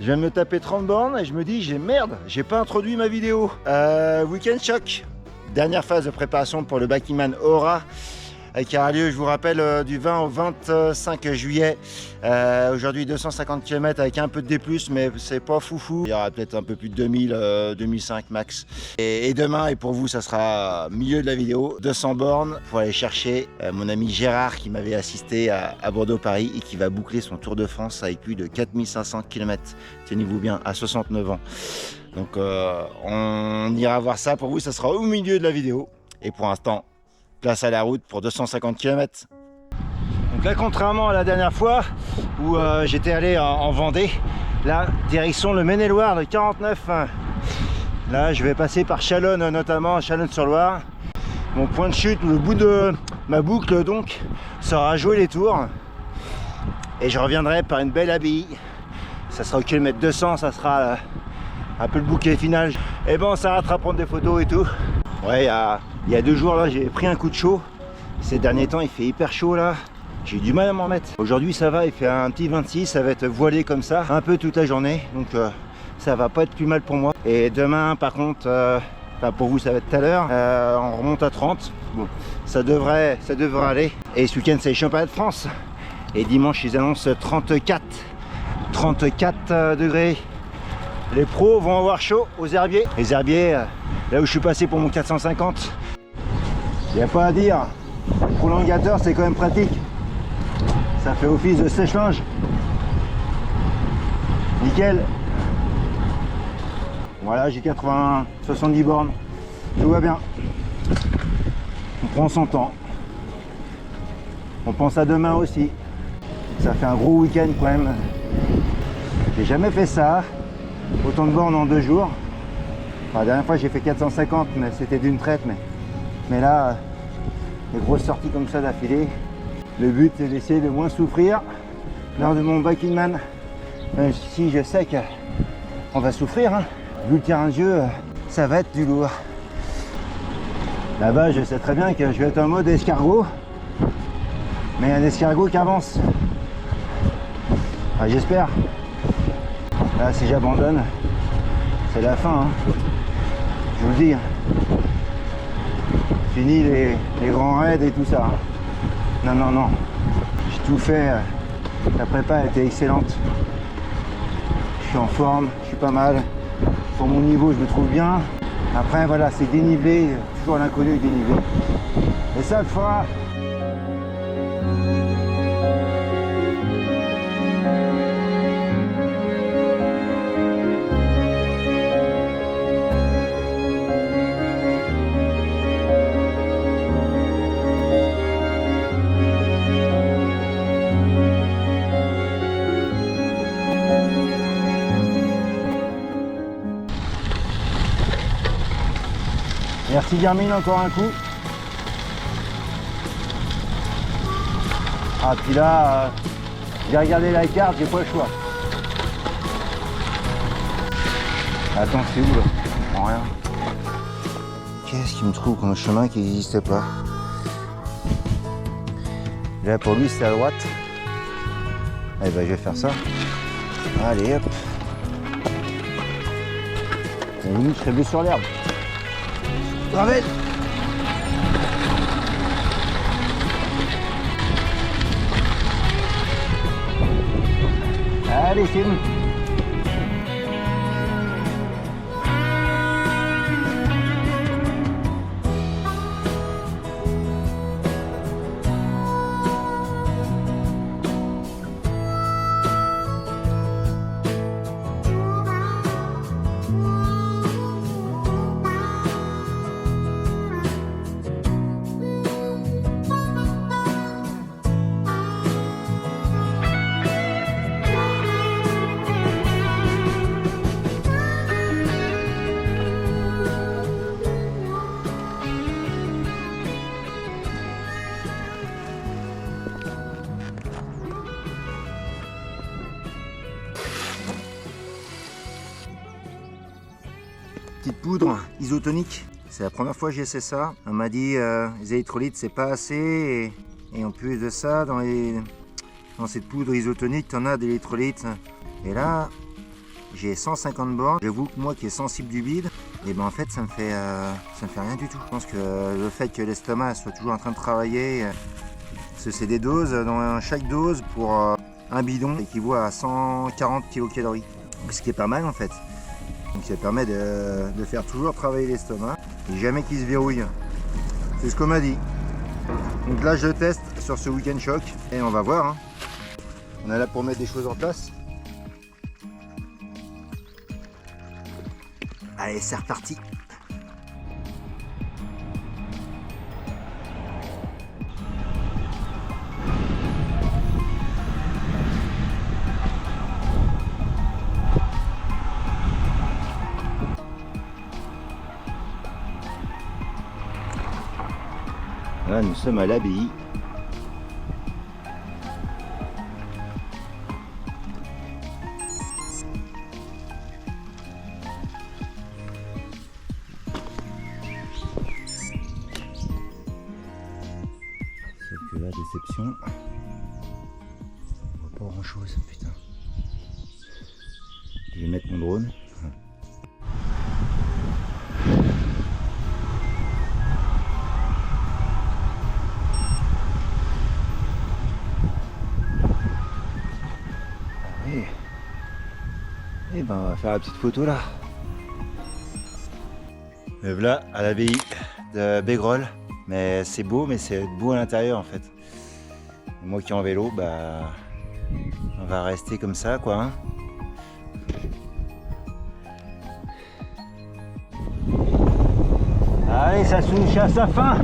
Je viens de me taper 30 bornes et je me dis, merde, j'ai pas introduit ma vidéo. Week-end choc. Dernière phase de préparation pour le Bikingman Aura. Qui aura lieu, je vous rappelle, du 20 au 25 juillet. Aujourd'hui 250 km avec un peu de D+, mais c'est pas foufou. Il y aura peut-être un peu plus de 2000, 2005 max. Et demain, et pour vous, ça sera milieu de la vidéo, 200 bornes pour aller chercher mon ami Gérard qui m'avait assisté à Bordeaux-Paris et qui va boucler son Tour de France avec plus de 4500 km. Tenez-vous bien, à 69 ans. Donc on ira voir ça. Pour vous, ça sera au milieu de la vidéo. Et pour l'instant, place à la route pour 250 km. Donc là, contrairement à la dernière fois où j'étais allé en Vendée, là, direction le Maine-et-Loire, le 49. Là, je vais passer par Chalonnes, notamment Chalonnes-sur-Loire. Mon point de chute, le bout de ma boucle, donc, sera jouer les tours. Et je reviendrai par une belle abbaye. Ça sera au kilomètre 200, ça sera un peu le bouquet final. Et bon, on s'arrêtera à prendre des photos et tout. Ouais, il y a 2 jours là, j'ai pris un coup de chaud. Ces derniers temps, il fait hyper chaud là. J'ai eu du mal à m'en remettre. Aujourd'hui, ça va, il fait un petit 26, ça va être voilé comme ça, un peu toute la journée. Donc ça va pas être plus mal pour moi. Et demain, par contre, pour vous, ça va être tout à l'heure. On remonte à 30. Bon, ça devrait aller. Et ce week-end, c'est les championnats de France. Et dimanche, ils annoncent 34 degrés. Les pros vont avoir chaud aux herbiers. Les herbiers, là où je suis passé pour mon 450, il n'y a pas à dire. Le prolongateur, c'est quand même pratique. Ça fait office de sèche-linge. Nickel. Voilà, j'ai 70 bornes. Tout va bien. On prend son temps. On pense à demain aussi. Ça fait un gros week-end quand même. J'ai jamais fait ça. Autant de bornes en 2 jours. Enfin, la dernière fois j'ai fait 450, mais c'était d'une traite. Mais là, les grosses sorties comme ça d'affilée, le but c'est d'essayer de moins souffrir lors de mon Bikingman. Même si je sais qu'on va souffrir, hein. Vu le terrain de jeu, ça va être du lourd. Là-bas, je sais très bien que je vais être en mode escargot, mais un escargot qui avance. Enfin, j'espère. Là, si j'abandonne, c'est la fin, hein. Je vous le dis. Fini les grands raids et tout ça, hein. Non. J'ai tout fait. La prépa a été excellente. Je suis en forme, je suis pas mal. Pour mon niveau, je me trouve bien. Après, voilà, c'est dénivelé. Toujours l'inconnu dénivelé. Et ça le fera. Merci Garmin, encore un coup. Ah puis là, j'ai regardé la carte, j'ai pas le choix. Attends, c'est où là? Je comprends rien. Qu'est-ce qu'il me trouve comme chemin qui n'existe pas? Là pour lui c'est à droite. Eh ben je vais faire ça. Allez hop. À la limite je serai bleu sur l'herbe. Gravel. Allez, c'est bon. Petite poudre isotonique. C'est la première fois que j'essaie ça. On m'a dit les électrolytes c'est pas assez et en plus de ça dans cette poudre isotonique tu en as d'électrolytes. Et là j'ai 150 bornes. J'avoue que moi qui est sensible du bide, et ben en fait ça me fait rien du tout. Je pense que le fait que l'estomac soit toujours en train de travailler, parce que c'est des doses, dans chaque dose pour un bidon équivaut à 140 kcal. Ce qui est pas mal en fait. Donc ça permet de faire toujours travailler l'estomac et jamais qu'il se verrouille. C'est ce qu'on m'a dit. Donc là je le teste sur ce Weekend Choc et on va voir. Hein. On est là pour mettre des choses en place. Allez, c'est reparti. Là, nous sommes à l'abbaye. Sauf que la déception, on voit pas grand chose, putain. Je vais mettre mon drone. Et ben on va faire la petite photo là. Me voilà à l'abbaye de Bégrolles. Mais c'est beau, mais c'est beau à l'intérieur en fait. Et moi qui est en vélo, bah on va rester comme ça quoi. Hein. Allez, ça touche à sa fin.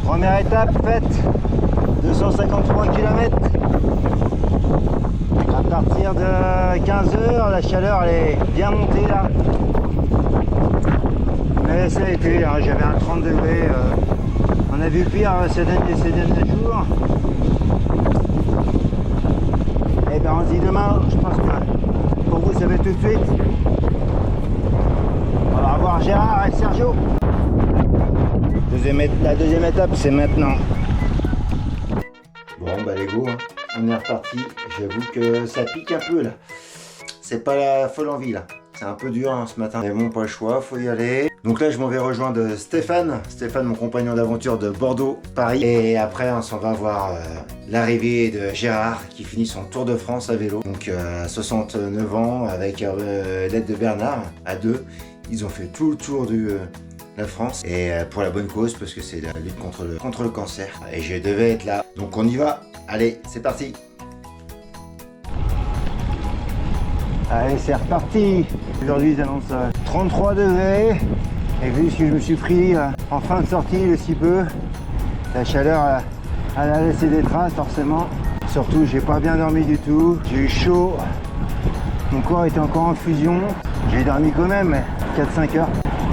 Première étape faite, 253 km. À partir de 15h, la chaleur elle est bien montée là. Mais ça a été, hein, j'avais un 30 degrés. On a vu pire ces derniers jours. Et bien on se dit demain, je pense que pour vous ça va être tout de suite. On va revoir Gérard et Sergio. La deuxième étape c'est maintenant. Bon bah les go, hein. On est reparti. J'avoue que ça pique un peu là. C'est pas la folle envie là. C'est un peu dur hein, ce matin. Mais bon, pas le choix, faut y aller. Donc là, je m'en vais rejoindre Stéphane. Stéphane, mon compagnon d'aventure de Bordeaux-Paris. Et après, on s'en va voir l'arrivée de Gérard qui finit son Tour de France à vélo. Donc à 69 ans, avec l'aide de Bernard, à deux. Ils ont fait tout le tour de la France. Et pour la bonne cause, parce que c'est la lutte contre le cancer. Et je devais être là. Donc on y va. Allez, c'est parti. Allez, c'est reparti. Aujourd'hui, ils annoncent 33 degrés. Et vu ce que je me suis pris en fin de sortie, le si peu, la chaleur, elle a laissé des traces forcément. Surtout, j'ai pas bien dormi du tout. J'ai eu chaud. Mon corps était encore en fusion. J'ai dormi quand même 4-5 heures.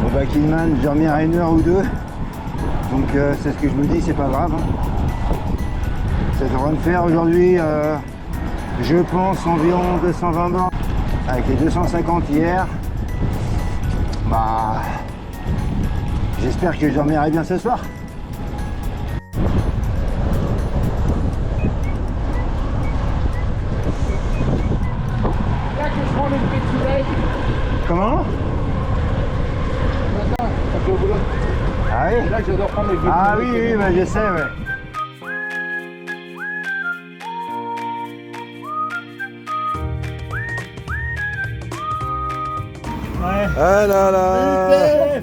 Au Backman, je dormirai 1 heure ou 2. Donc, c'est ce que je me dis, c'est pas grave. Hein. Ça devrait me faire aujourd'hui, je pense, environ 220 bornes. Avec les 250 hier, bah, j'espère que je dormirai bien ce soir. Là que je prends le petit soleil. Comment? Attends, ça fait au boulot. Ah oui? C'est là que je dois prendre le petit Ah soleil. oui, bah, je sais, ouais. Ouais. Ah là là.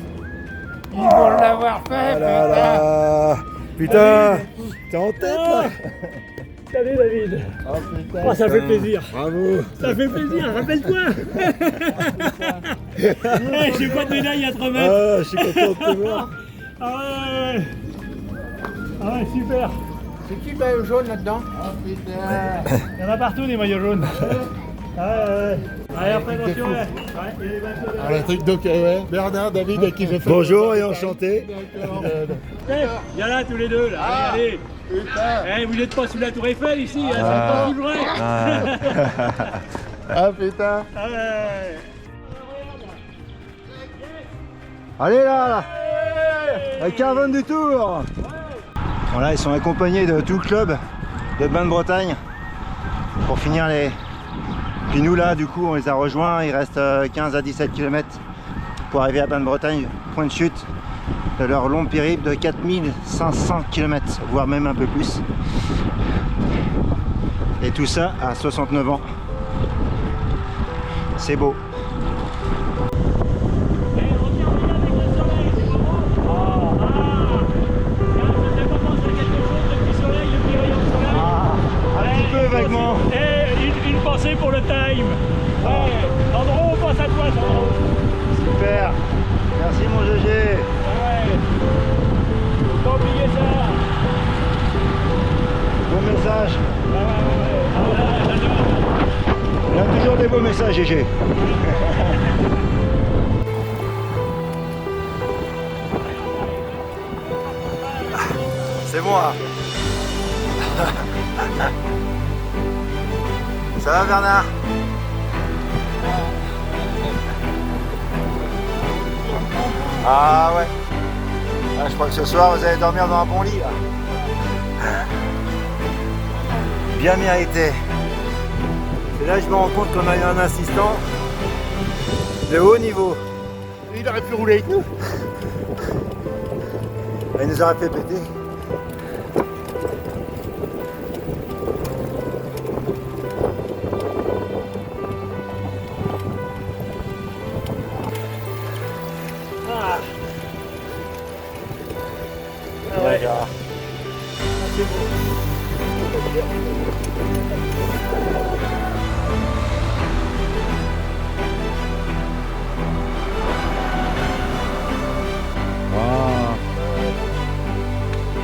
Ils vont l'avoir fait, Ah là là. Putain, t'es en tête là. Salut David. Oh, putain, Oh, ça fait plaisir. Bravo. Ça fait plaisir, rappelle-toi. J'ai pas de médaille à te remettre. Ah, je suis content de te voir. Ah ouais. Ah ouais, super. C'est qui le maillot jaune là-dedans? Oh putain! Il y en a partout des maillots jaunes. Ah ouais. Allez, après attention, ouais. Ouais, il y a les bateaux Ah, le truc donc, ouais. Bernard, David, à qui je fais. Bonjour et enchanté. Viens là tous les deux là, Ah. allez. Putain! Eh, vous n'êtes pas sous la tour Eiffel ici, hein, c'est pas tout vrai. Ah putain! Ah ouais. Allez là, la caravane du Tour. Voilà, ils sont accompagnés de tout le club de Bain de Bretagne pour finir Puis nous là, du coup, on les a rejoints. Il reste 15 à 17 km pour arriver à Bain-de-Bretagne, point de chute de leur long périple de 4500 km, voire même un peu plus. Et tout ça à 69 ans. C'est beau. Vaguement. Et une pensée pour le time. Ouais. Sandro, on passe à toi, Sandro. Super. Merci mon GG. Ouais. Faut pas oublier ça. Bon message. Il y a toujours des beaux messages, GG. C'est moi. Ça va Bernard? Ah ouais. Ah, je crois que ce soir vous allez dormir dans un bon lit là. Bien mérité. Et là je me rends compte qu'on a eu un assistant de haut niveau. Il aurait pu rouler avec nous. Il nous aurait fait péter.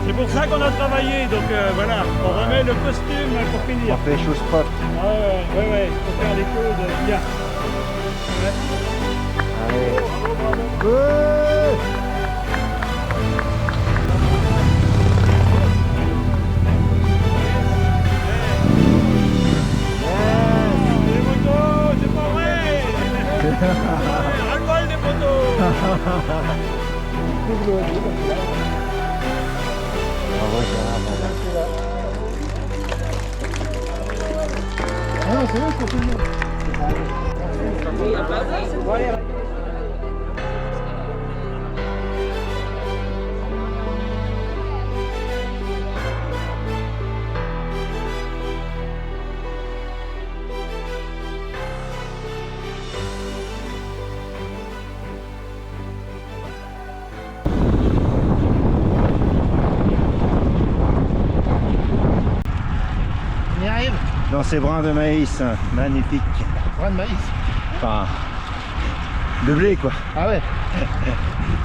C'est pour ça qu'on a travaillé, donc voilà, on remet le costume pour finir. On fait les choses propres. Ouais, faut faire les choses bien. Allez. Ouais. Les motos, c'est pas vrai. Ras-le-bol des motos. On y arrive. Dans ces brins de maïs, magnifiques. Brin de maïs. Enfin, de blé quoi. Ah ouais.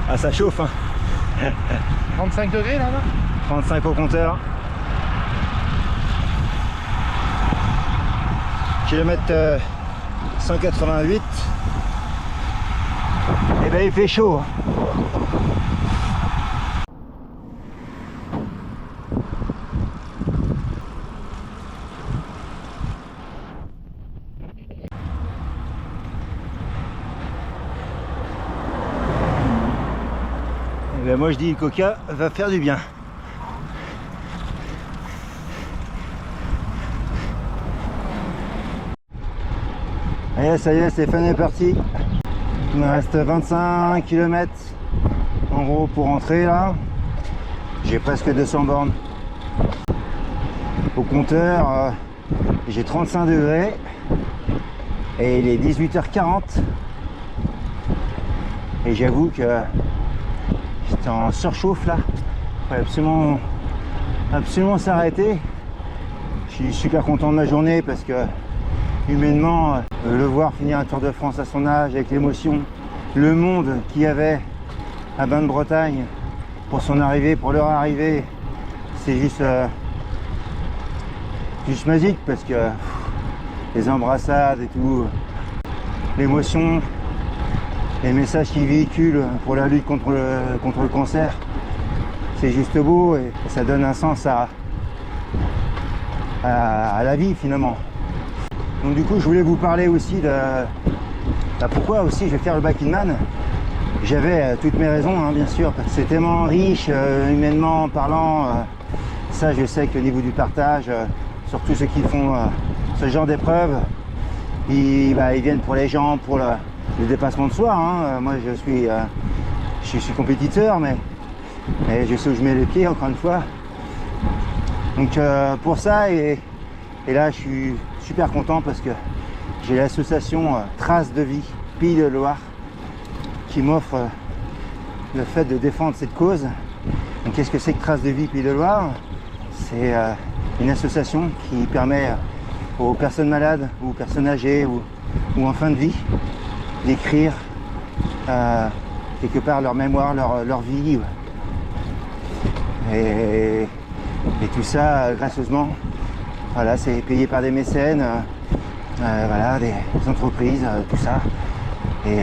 Ah ça chauffe hein. 35 degrés là-bas. 35 au compteur. Kilomètre 188. Et ben il fait chaud. Et ben moi je dis le coca va faire du bien. Et ça y est, c'est fun est parti. Il me reste 25 km en gros pour rentrer là. J'ai presque 200 bornes. Au compteur, j'ai 35 degrés et il est 18h40. Et j'avoue que j'étais en surchauffe là. Il faut absolument s'arrêter. Je suis super content de la journée parce que humainement, le voir finir un Tour de France à son âge avec l'émotion, le monde qu'il y avait à Bain-de-Bretagne pour son arrivée, pour leur arrivée, c'est juste magique parce que les embrassades et tout, l'émotion, les messages qu'ils véhiculent pour la lutte contre le cancer, c'est juste beau et ça donne un sens à la vie finalement. Donc du coup je voulais vous parler aussi de pourquoi aussi je vais faire le Back in Man. J'avais toutes mes raisons hein, bien sûr, c'est tellement riche humainement parlant, ça je sais qu'au niveau du partage, surtout ceux qui font ce genre d'épreuves, ils viennent pour les gens, pour le dépassement de soi. Hein. Moi, je suis compétiteur, mais je sais où je mets les pieds, encore une fois. Donc pour ça, et là, je suis super content parce que j'ai l'association Traces de Vie Pays de Loire qui m'offre le fait de défendre cette cause. Donc qu'est-ce que c'est que Traces de Vie Pays de Loire? C'est une association qui permet aux personnes malades ou aux personnes âgées ou en fin de vie d'écrire quelque part leur mémoire, leur vie. Et tout ça gracieusement. Voilà, c'est payé par des mécènes, voilà, des entreprises, tout ça. Et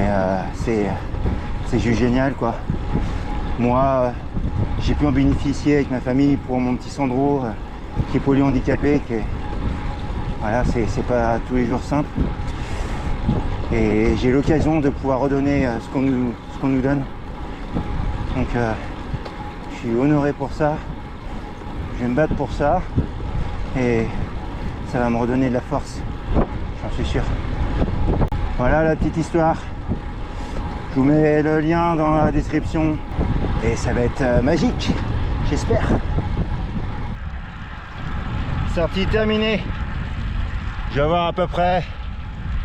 c'est juste génial, quoi. Moi, j'ai pu en bénéficier avec ma famille pour mon petit Sandro qui est polyhandicapé, voilà, c'est pas tous les jours simple. Et j'ai l'occasion de pouvoir redonner ce qu'on nous donne. Donc je suis honoré pour ça. Je vais me battre pour ça. Et ça va me redonner de la force. J'en suis sûr. Voilà la petite histoire. Je vous mets le lien dans la description. Et ça va être magique. J'espère. Sortie terminée. Je vais avoir à peu près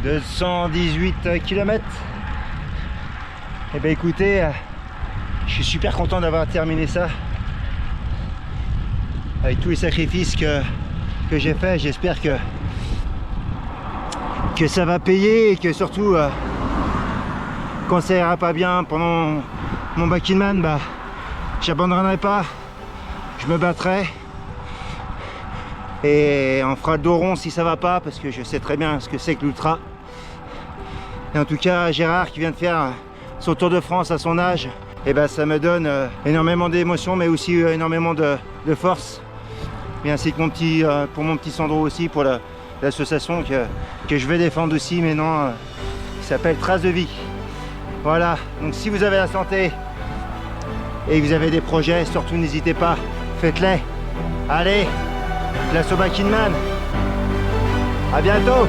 218 km. Et bien écoutez, je suis super content d'avoir terminé ça. Avec tous les sacrifices que j'ai fait, j'espère que ça va payer et que surtout quand ça ira pas bien pendant mon back in man, j'abandonnerai pas, je me battrai. Et on fera le dos rond si ça va pas, parce que je sais très bien ce que c'est que l'ultra. Et en tout cas, Gérard qui vient de faire son Tour de France à son âge, et ça me donne énormément d'émotions, mais aussi énormément de force. Et ainsi que pour mon petit Sandro aussi, pour l'association que je vais défendre aussi maintenant, qui s'appelle Traces de Vie. Voilà, donc si vous avez la santé et que vous avez des projets, surtout n'hésitez pas, faites-les. Allez, place au back in man. À bientôt.